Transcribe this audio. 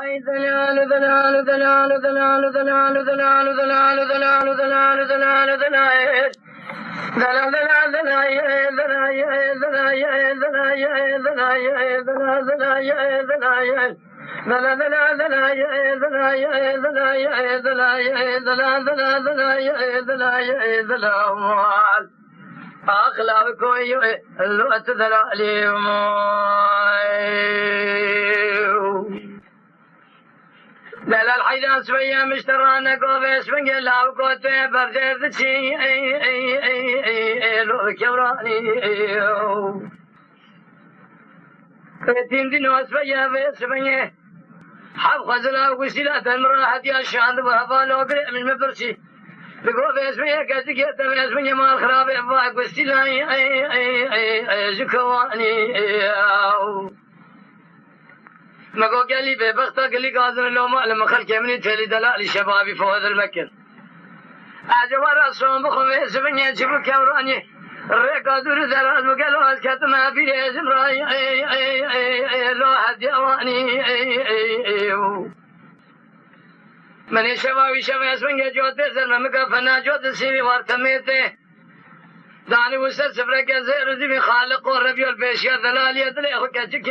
دلال دلال دلال دلال دلال دلال دلال دلال دلال دلال دلال أخلاقكم اللوت دلالي دلال حيدان سويا مشترانا قوبيس من قلاو قوتي بردير دشي لو كوراني كتين دينو سويا بيس مني حب خزلا وسيلة المراحة يا شاند وهبالو قرئ من مبرشي بقول باسمي كذي كذا باسمي ما الخراب يبغى وسيلة زكواني ما قال لي ببختة قال لي قادر لو ما لما خل كمني تلي دلالي شبابي في هذا المكان أجوا راسهم بخميس بني جبوا كوراني الرقادور دلال وقالوا الكتمة في لازم راي لو حد يواني من شبابي شمس من جوت سر ممك فنا جوت سيري وارتميته داني وسر سفرك زير زي خالق وربي البشير دلالي دلي خكتك